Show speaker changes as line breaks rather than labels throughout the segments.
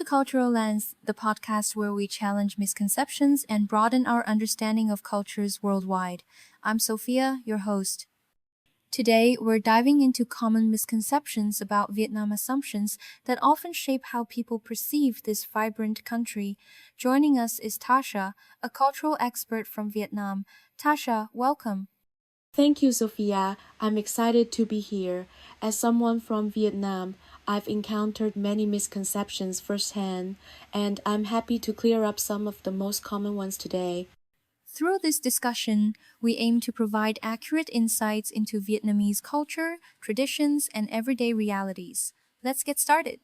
Cultural Lens, the podcast where we challenge misconceptions and broaden our understanding of cultures worldwide. I'm Sophia, your host. Today, we're diving into common misconceptions about Vietnam assumptions that often shape how people perceive this vibrant country. Joining us is Tasha, a cultural expert from Vietnam. Tasha, welcome.
Thank you, Sophia. I'm excited to be here. As someone from Vietnam, I've encountered many misconceptions firsthand, and I'm happy to clear up some of the most common ones today.
Through this discussion, we aim to provide accurate insights into Vietnamese culture, traditions, and everyday realities. Let's get started.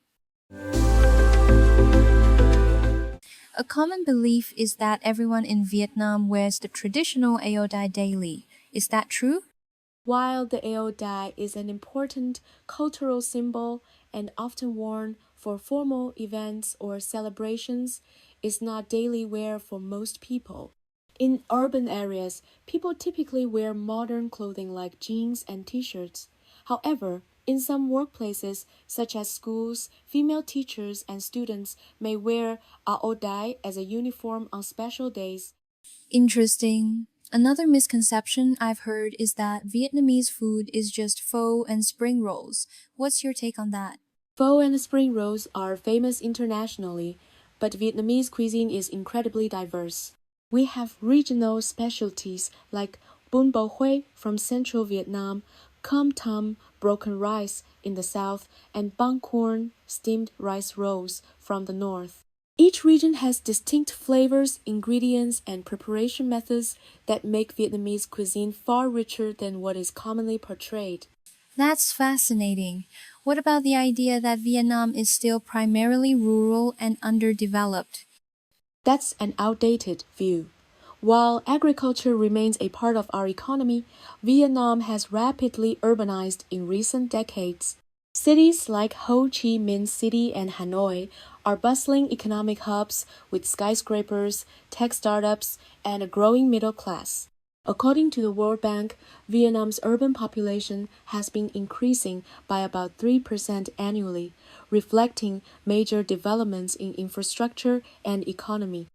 A common belief is that everyone in Vietnam wears the traditional ao dai daily. Is that true?
While the ao dai is an important cultural symbol and often worn for formal events or celebrations, it's not daily wear for most people. In urban areas, people typically wear modern clothing like jeans and t-shirts. However, in some workplaces, such as schools, female teachers and students may wear ao dai as a uniform on special days.
Interesting. Another misconception I've heard is that Vietnamese food is just pho and spring rolls. What's your take on that?
Pho and spring rolls are famous internationally, but Vietnamese cuisine is incredibly diverse. We have regional specialties like bún bò Huế from central Vietnam, com tam broken rice in the south, and băng corn steamed rice rolls from the north. Each region has distinct flavors, ingredients, and preparation methods that make Vietnamese cuisine far richer than what is commonly portrayed.
That's fascinating. What about the idea that Vietnam is still primarily rural and underdeveloped?
That's an outdated view. While agriculture remains a part of our economy, Vietnam has rapidly urbanized in recent decades. Cities like Ho Chi Minh City and Hanoi are bustling economic hubs with skyscrapers, tech startups, and a growing middle class. According to the World Bank, Vietnam's urban population has been increasing by about 3% annually, reflecting major developments in infrastructure and economy.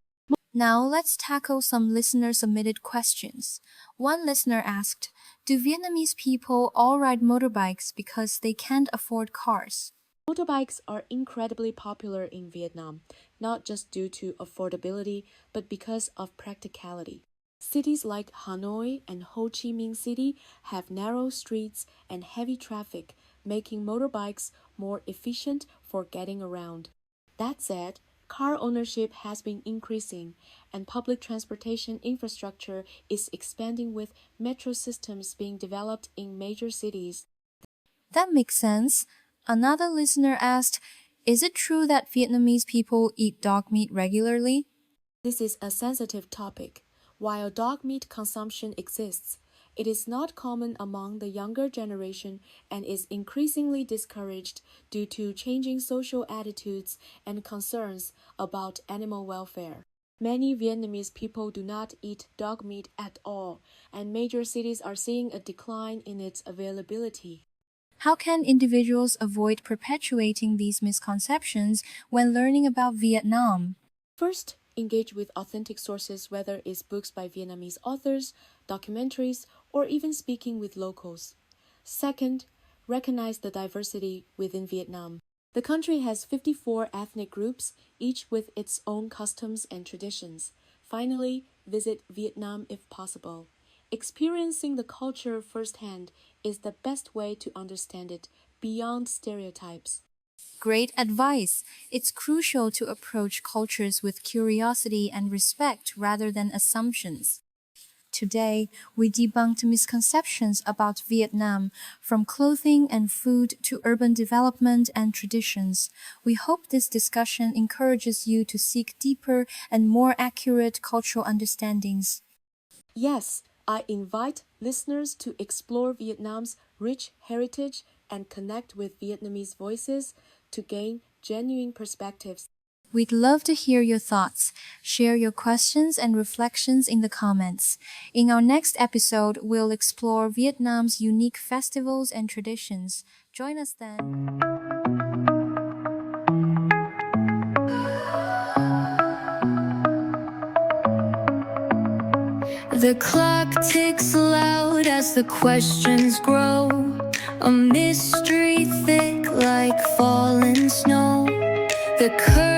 Now let's tackle some listener-submitted questions. One listener asked, do Vietnamese people all ride motorbikes because they can't afford cars?
Motorbikes are incredibly popular in Vietnam, not just due to affordability, but because of practicality. Cities like Hanoi and Ho Chi Minh City have narrow streets and heavy traffic, making motorbikes more efficient for getting around. That said, car ownership has been increasing, and public transportation infrastructure is expanding with metro systems being developed in major cities.
That makes sense. Another listener asked, is it true that Vietnamese people eat dog meat regularly?
This is a sensitive topic. While dog meat consumption exists, it is not common among the younger generation and is increasingly discouraged due to changing social attitudes and concerns about animal welfare. Many Vietnamese people do not eat dog meat at all, and major cities are seeing a decline in its availability.
How can individuals avoid perpetuating these misconceptions when learning about Vietnam?
First, engage with authentic sources, whether it's books by Vietnamese authors, documentaries, or even speaking with locals. Second, recognize the diversity within Vietnam. The country has 54 ethnic groups, each with its own customs and traditions. Finally, visit Vietnam if possible. Experiencing the culture firsthand is the best way to understand it beyond stereotypes.
Great advice. It's crucial to approach cultures with curiosity and respect rather than assumptions. Today, we debunked misconceptions about Vietnam, from clothing and food to urban development and traditions. We hope this discussion encourages you to seek deeper and more accurate cultural understandings.
Yes, I invite listeners to explore Vietnam's rich heritage and connect with Vietnamese voices to gain genuine perspectives.
We'd love to hear your thoughts. Share your questions and reflections in the comments. In our next episode, we'll explore Vietnam's unique festivals and traditions. Join us then. The clock ticks loud as the questions grow, a mystery thick like fallen snow. The curtain